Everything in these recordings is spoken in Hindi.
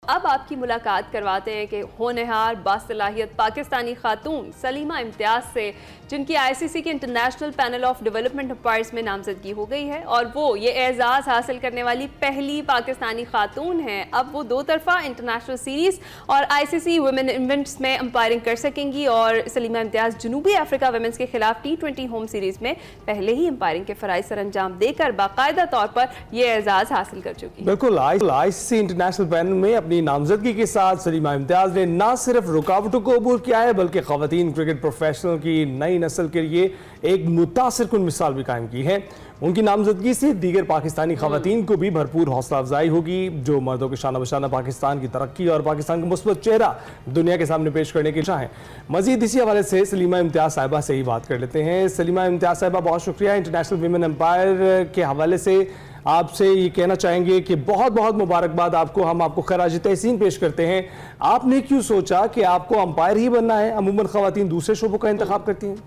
अब आपकी मुलाकात करवाते हैं कि होनहार बासलाहियत पाकिस्तानी खातून सलीमा इम्तियाज से, जिनकी आईसीसी के international panel of development umpires में नामजदगी हो गई है और वो ये एजाज़ हासिल करने वाली पहली पाकिस्तानी खातून हैं। अब वो दो तरफा इंटरनेशनल सीरीज़ और आईसीसी वुमेन इवेंट्स में अंपायरिंग कर सकेंगी और सलीमा इम्तियाज जनूबी अफ्रीका वुमेन्स के खिलाफ T20 होम सीरीज़ में पहले ही अंपायरिंग के फ़राइज़ सर अंजाम देकर बाकायदा तौर पर यह एजाज़ हासिल कर चुकी है। बिल्कुल, आईसीसी इंटरनेशनल पैनल में अपनी नामजदगी के साथ सलीमा इम्तियाज ने न सिर्फ रुकावटों को अबूर किया है बल्कि खवातीन क्रिकेट प्रोफेशनल की नई नस्ल के लिए एक मुतासिर कुन मिसाल भी कायम की है। उनकी नामजदगी से दीगर पाकिस्तानी खवातीन को भी भरपूर हौसला अफजाई होगी, जो मर्दों के शाना बशाना पाकिस्तान की तरक्की और पाकिस्तान का मुस्बत चेहरा दुनिया के सामने पेश करने की चाहें। मजीद इसी हवाले से सलीमा इम्तियाज साहिबा से ही बात कर लेते हैं। सलीमा इम्तियाज साहिबा, बहुत शुक्रिया। इंटरनेशनल वीमेन एम्पायर के हवाले से आपसे ये कहना चाहेंगे कि बहुत बहुत मुबारकबाद आपको, हम आपको खराज तहसीन पेश करते हैं। आपने क्यों सोचा कि आपको अंपायर ही बनना है? अमूमन खवातीन दूसरे शोबों का इंतखाब करती हैं।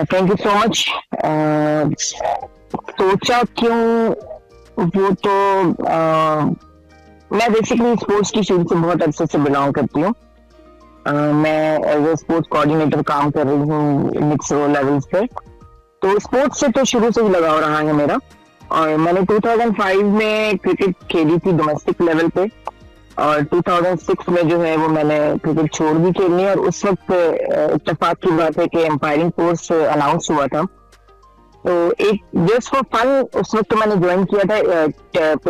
Thank you so much. सोचा क्यों, वो तो मैं बेसिकली स्पोर्ट्स की शुरू से बहुत अच्छे से बिलोंग करती हूँ। मैं एज ए स्पोर्ट्स कोऑर्डिनेटर काम कर रही हूँ मिक्स रोल लेवल्स पे, तो स्पोर्ट्स से तो शुरू से ही लगाव रहा है मेरा। और मैंने 2005 में क्रिकेट खेली थी डोमेस्टिक लेवल पे, और 2006 में जो है वो मैंने क्रिकेट छोड़ भी खेलनी। और उस वक्त इत्तेफाक की बात है कि एम्पायरिंग कोर्स अनाउंस हुआ था, तो एक जस्ट फॉर फन उस वक्त मैंने ज्वाइन किया था,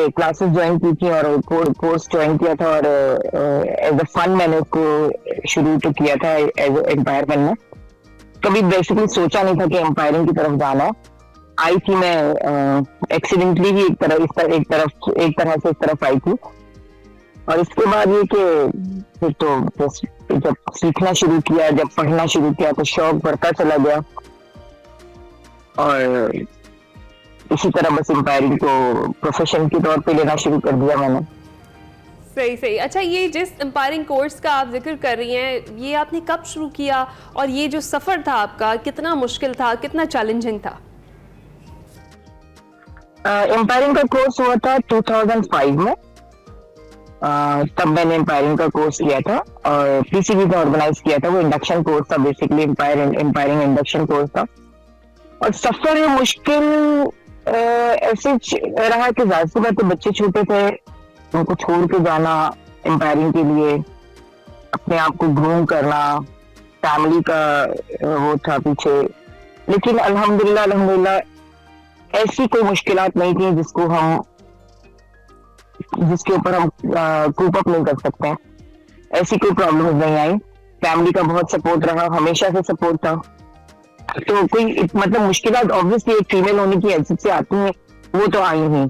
क्लासेस ज्वाइन की थी और कोर्स ज्वाइन किया था, और एज अ फन मैंने उसको शुरू तो किया था एज एम्पायर बनना। कभी बेसिकली सोचा नहीं था कि एम्पायरिंग की तरफ जाना है। आई थी मैं एक्सीडेंटली ही एक तरह से इस तरफ आई थी। और इसके बाद ये कि फिर तो बस जब सीखना शुरू किया, जब पढ़ना शुरू किया तो शौक बढ़ता चला गया, और इसी तरह बस एम्पायरिंग को प्रोफेशन के तौर पे लेना शुरू कर दिया मैंने। सही सही। अच्छा, ये जिस एम्पायरिंग कोर्स का आप जिक्र कर रही हैं, ये आपने कब शुरू किया और ये जो सफर था आपका कितना मुश्किल था, कितना चैलेंजिंग था? एम्पायरिंग का कोर्स हुआ था 2005 में। तब मैंने एम्पायरिंग का कोर्स किया था और पीसीबी में ऑर्गेनाइज किया था। वो इंडक्शन कोर्स था, बेसिकली एम्पायरिंग इंडक्शन कोर्स था। और सफर मुश्किल ऐसे रहा कि जाहिर सी बात है, बच्चे छोटे थे, उनको छोड़ के जाना एम्पायरिंग के लिए, अपने आप को ग्रूम करना, फैमिली का वो था पीछे। लेकिन अल्हम्दुलिल्लाह ऐसी कोई मुश्किलात नहीं थी जिसके ऊपर हम कूप अप नहीं कर सकते हैं। ऐसी कोई प्रॉब्लम नहीं आई। फैमिली का बहुत सपोर्ट रहा, हमेशा से सपोर्ट था। तो कोई मतलब मुश्किलात ऑब्वियसली एक फीमेल होने की हैसियत से आती हैं, वो तो आई ही।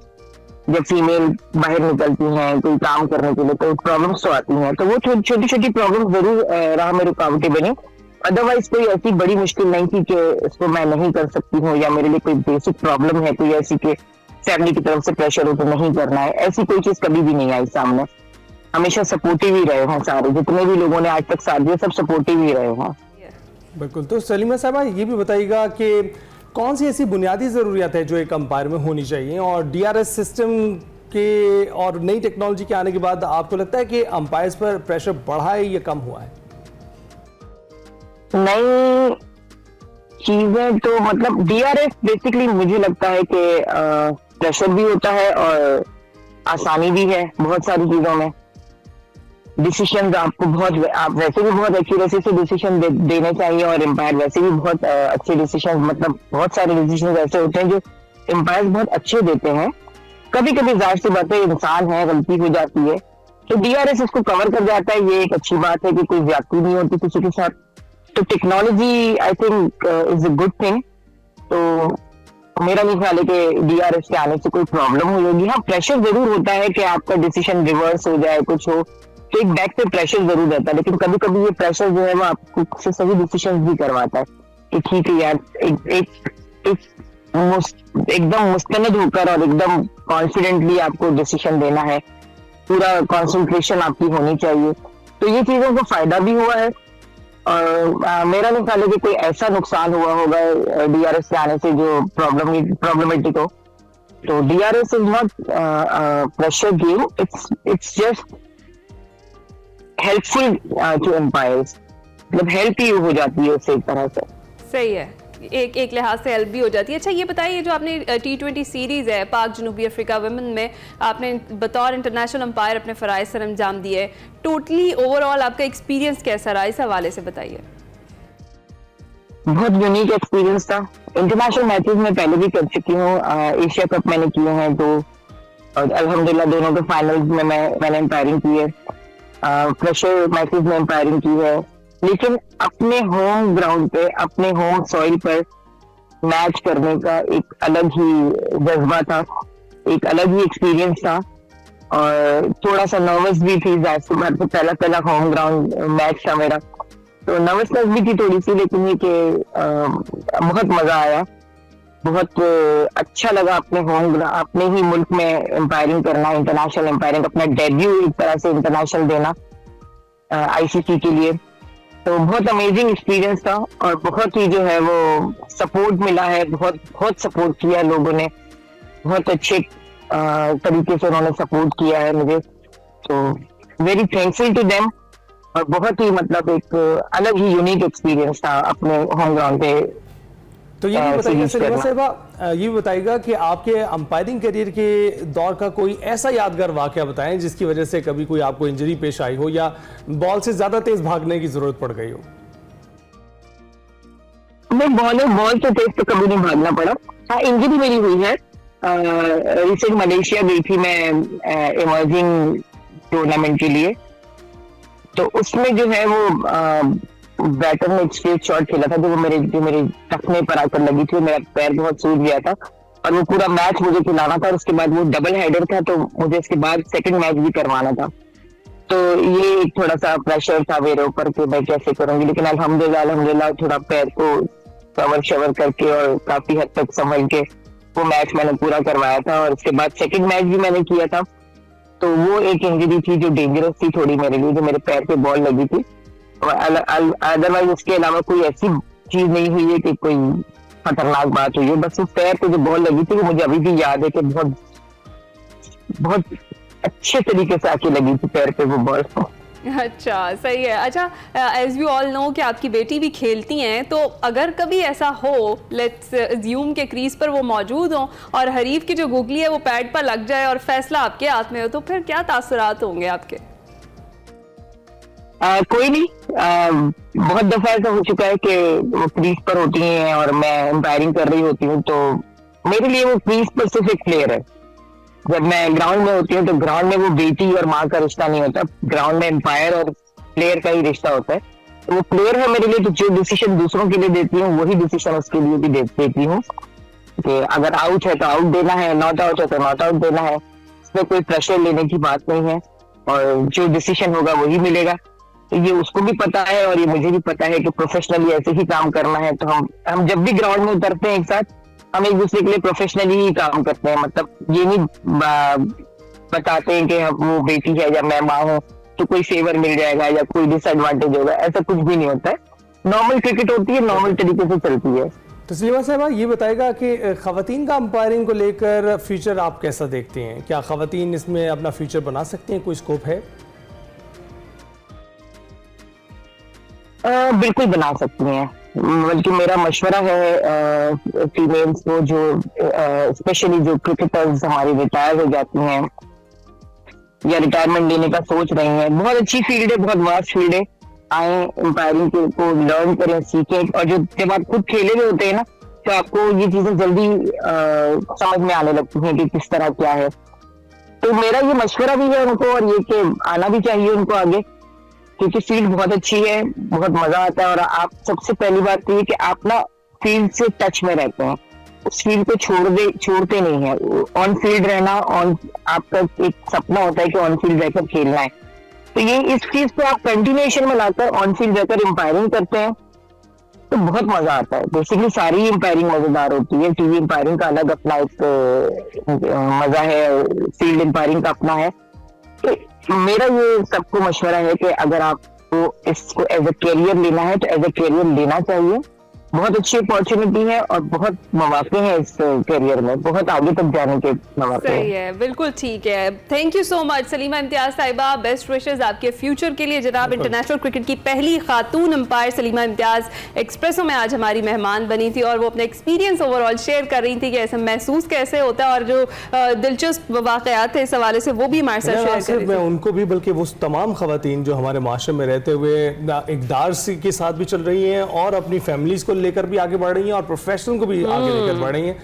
जब फीमेल बाहर निकलती हैं कोई काम करने के लिए तो प्रॉब्लम्स तो आती हैं, तो वो छोटी छोटी प्रॉब्लम जरूर राह में रुकावटें बनी। अदरवाइज कोई ऐसी बड़ी मुश्किल नहीं थी कि इसको मैं नहीं कर सकती हूँ, या मेरे लिए कोई बेसिक प्रॉब्लम है, कोई ऐसी कि फैमिली की तरफ से प्रेशर हो तो नहीं करना है। ऐसी कोई चीज कभी भी नहीं आई सामने। हमेशा सपोर्टिव ही रहे हैं सारे, जितने भी लोगों ने आज तक साथ दिया सब सपोर्टिव ही रहे हैं। बिल्कुल। तो सलीमा साहबा, ये भी बताइएगा कि कौन सी ऐसी बुनियादी ज़रूरियात है जो एक अंपायर में होनी चाहिए, और डीआरएस सिस्टम के और नई टेक्नोलॉजी के आने के बाद आपको लगता है कि अंपायर्स पर प्रेशर बढ़ा है या कम हुआ है? नई चीजें तो मतलब डीआरएस बेसिकली मुझे लगता है कि प्रेशर भी होता है और आसानी भी है बहुत सारी चीजों में। डिसीजन आपको आप वैसे भी बहुत एक्यूरेसी से डिसीजन देने चाहिए, और एम्पायर वैसे भी बहुत अच्छे डिसीजन, मतलब बहुत सारे डिसीजन ऐसे होते हैं जो एम्पायर बहुत अच्छे देते हैं। कभी कभी जाहिर सी बात है, इंसान है, गलती हो जाती है, तो डीआरएस उसको कवर कर जाता है। ये एक अच्छी बात है कि कोई ज्यादती नहीं होती किसी के साथ। तो technology I think is a good thing. तो मेरा नहीं ख्याल है कि डीआरएस के आने से कोई प्रॉब्लम हुई होगी। हाँ, प्रेशर जरूर होता है कि आपका डिसीजन रिवर्स हो जाए, कुछ हो, तो एक बैक पे प्रेशर जरूर रहता है। लेकिन कभी कभी ये प्रेशर जो है वो आपको सही डिसीजन भी करवाता है कि ठीक है यार, एकदम मुस्तनद होकर और एकदम कॉन्फिडेंटली आपको डिसीजन देना है, पूरा कंसंट्रेशन आपकी होनी चाहिए। तो ये चीजों को फायदा भी हुआ है, और मेरा नहीं ख्याल है कि कोई ऐसा नुकसान हुआ होगा डीआरएस के आने से जो प्रॉब्लमेटिक हो। तो DRS is not pressure game, it's just helpful to umpires, मतलब हेल्प ही हो जाती है उससे एक तरह से। सही है, एक लिहाज से हेल्प भी हो जाती है। अच्छा ये बताइए, जो आपने T20 सीरीज है पाक जनूबी अफ्रीका वुमेन में आपने बतौर इंटरनेशनल अंपायर अपने फ़राइज़ सर अंजाम दिए, टोटली ओवरऑल आपका एक्सपीरियंस कैसा रहा, इस हवाले से बताइए। बहुत यूनिक एक्सपीरियंस था। इंटरनेशनल मैचेस में पहले भी कर चुकी हूँ, एशिया कप मैंने किए हैं तो, और अल्हम्दुलिल्लाह दोनों के फाइनल्स में मैंने एम्पायरिंग की है, प्रेशर मैचेस में एम्पायरिंग की है, लेकिन अपने होम ग्राउंड पे, अपने होम सॉइल पर मैच करने का एक अलग ही जज्बा था, एक अलग ही एक्सपीरियंस था, और थोड़ा सा नर्वस भी थी, जाहिर सी पहला होम ग्राउंड मैच था मेरा, तो नर्वसनेस भी थी थोड़ी सी, लेकिन ये कि बहुत मजा आया, बहुत अच्छा लगा अपने ही मुल्क में एम्पायरिंग करना, इंटरनेशनल एम्पायरिंग, अपना डेब्यू एक तरह से इंटरनेशनल देना ICC के लिए, तो बहुत अमेजिंग एक्सपीरियंस था, और बहुत ही जो है वो सपोर्ट मिला है, बहुत सपोर्ट किया लोगों ने, बहुत अच्छे तरीके से उन्होंने सपोर्ट किया है मुझे, तो वेरी थैंकफुल टू देम, और बहुत ही मतलब एक अलग ही यूनिक एक्सपीरियंस था अपने होम ग्राउंड पे। तो ये भी बताइए सलीमा साहिबा, ये भी बताइएगा कि आपके अंपायरिंग करियर के दौर का कोई ऐसा यादगार वाकया बताएं जिसकी वजह से कभी कोई आपको इंजरी पेश आई हो या बॉल से ज्यादा तेज भागने की जरूरत पड़ गई हो। मैं बॉल से तेज तो कभी नहीं भागना पड़ा। हाँ, इंजरी मेरी हुई है, रिसेंट मलेशिया गई थी मैं इमर्जिंग टूर्नामेंट के लिए, तो उसमें जो है वो बैटर ने एक स्ट्रेट शॉट खेला था जो मेरे टखने पर आकर लगी थी, मेरा पैर बहुत सूज गया था, और वो पूरा मैच मुझे खिलाना था, और उसके बाद वो डबल हेडर था, तो मुझे इसके बाद सेकंड मैच भी करवाना था, तो ये एक थोड़ा सा प्रेशर था मेरे ऊपर कि मैं कैसे करूंगी, लेकिन अल्हम्दुलिल्लाह थोड़ा पैर को कवर शवर करके और काफी हद तक संभल के वो मैच मैंने पूरा करवाया था, और उसके बाद सेकंड मैच भी मैंने किया था, तो वो एक इंजरी थी जो डेंजरस थी थोड़ी मेरे लिए, जो मेरे पैर पे बॉल लगी थी, और अदरवाइज उसके अलावा कोई ऐसी चीज नहीं हुई है कि कोई खतरनाक बात हुई है, बस उस पैर पे जो बॉल लगी थी वो मुझे अभी भी याद है कि बहुत बहुत अच्छे तरीके से आके लगी थी पैर पे वो बॉल। अच्छा, सही है। अच्छा, एज यू ऑल नो कि आपकी बेटी भी खेलती हैं, तो अगर कभी ऐसा हो, लेट्स अज्यूम के क्रीज पर वो मौजूद हो और हरीफ की जो गुगली है वो पैड पर लग जाए और फैसला आपके हाथ में हो, तो फिर क्या तासुरात होंगे आपके? कोई नहीं, बहुत दफा ऐसा हो चुका है कि वो क्रीज पर होती हैं और मैं एम्पायरिंग कर रही होती हूँ, तो मेरे लिए वो क्रीज पर सिर्फ एक प्लेयर है। जब मैं ग्राउंड में होती हूँ तो ग्राउंड में वो बेटी और माँ का रिश्ता नहीं होता, ग्राउंड में एम्पायर और प्लेयर का ही रिश्ता होता है, तो वो प्लेयर है मेरे लिए, तो जो डिसीजन दूसरों के लिए देती हूँ वही डिसीजन उसके लिए भी देती हूँ, कि अगर आउट है तो आउट देना है, नॉट आउट है तो नॉट आउट देना है, इसमें कोई प्रेशर लेने की बात नहीं है, और जो डिसीजन होगा वही मिलेगा। तो ये उसको भी पता है और ये मुझे भी पता है कि प्रोफेशनली ऐसे ही काम करना है, तो हम जब भी ग्राउंड में उतरते हैं एक साथ, हम एक दूसरे के लिए प्रोफेशनली ही काम करते हैं, मतलब ये नहीं बताते हैं कि वो बेटी है या मैं माँ हूँ तो कोई फेवर मिल जाएगा या कोई डिसएडवांटेज होगा, ऐसा कुछ भी नहीं होता है। नॉर्मल क्रिकेट होती है, नॉर्मल तरीके से चलती है। तो सलीमा साहिबा ये बताएगा कि खवातीन का अंपायरिंग को लेकर फ्यूचर आप कैसा देखते हैं? क्या खवातीन इसमें अपना फ्यूचर बना सकती हैं? कोई स्कोप है? बिल्कुल बना सकती हैं, बल्कि मेरा मशवरा है फीमेल्स को, जो स्पेशली जो क्रिकेटर्स हमारी रिटायर हो जाती हैं या रिटायरमेंट लेने का सोच रही हैं, बहुत अच्छी फील्ड है, बहुत वास्ट फील्ड है, आए एम्पायरिंग को लर्न करें, सीखें, और जो जब आप खुद खेले हुए होते हैं ना, तो आपको ये चीजें जल्दी समझ में आने लगती हैं कि किस तरह क्या है। तो मेरा ये मशवरा भी है उनको, और ये कि आना भी चाहिए उनको आगे, क्योंकि फील्ड बहुत अच्छी है, बहुत मजा आता है, और आप सबसे पहली बात तो ये कि आप ना फील्ड से टच में रहते हैं, उस फील्ड को छोड़ते नहीं है, ऑन फील्ड रहना, आपका एक सपना होता है कि ऑन फील्ड रहकर खेलना है, तो ये इस चीज को आप कंटिन्यूएशन में लाकर ऑन फील्ड रहकर एम्पायरिंग करते हैं तो बहुत मजा आता है। बेसिकली सारी एम्पायरिंग मजेदार होती है, टीवी एम्पायरिंग का अलग अपना एक मजा है, फील्ड एम्पायरिंग का अपना है। तो मेरा ये सबको मशवरा है कि अगर आपको इसको एज ए कैरियर लेना है तो एज ए कैरियर लेना चाहिए, बहुत अच्छी अपॉर्चुनिटी है और बहुत मौके हैं इस करियर में, बहुत आगे तक जाने के मौके सही हैं। है, बिल्कुल ठीक है। Thank you so much Salima Imtiaz साहिबा, बेस्ट विशेस आपके फ्यूचर के लिए जनाब। इंटरनेशनल क्रिकेट की पहली खातून अंपायर सलीमा इम्तियाज एक्सप्रेसो में आज हमारी मेहमान बनी थी और वो अपने एक्सपीरियंस ओवरऑल शेयर कर रही थी कि ऐसा महसूस कैसे होता है और जो दिलचस्प वाकयात थे इस हवाले से वो भी हमारे साथ शेयर कर सिर्फ रही मैं थी। उनको भी बल्कि वो तमाम खवातीन जो हमारे माशरे में रहते हुए इक़दार के साथ भी चल रही हैं और अपनी फैमिलीज को लेकर भी आगे बढ़ रही हैं और प्रोफेशनल को भी आगे लेकर बढ़ रही हैं,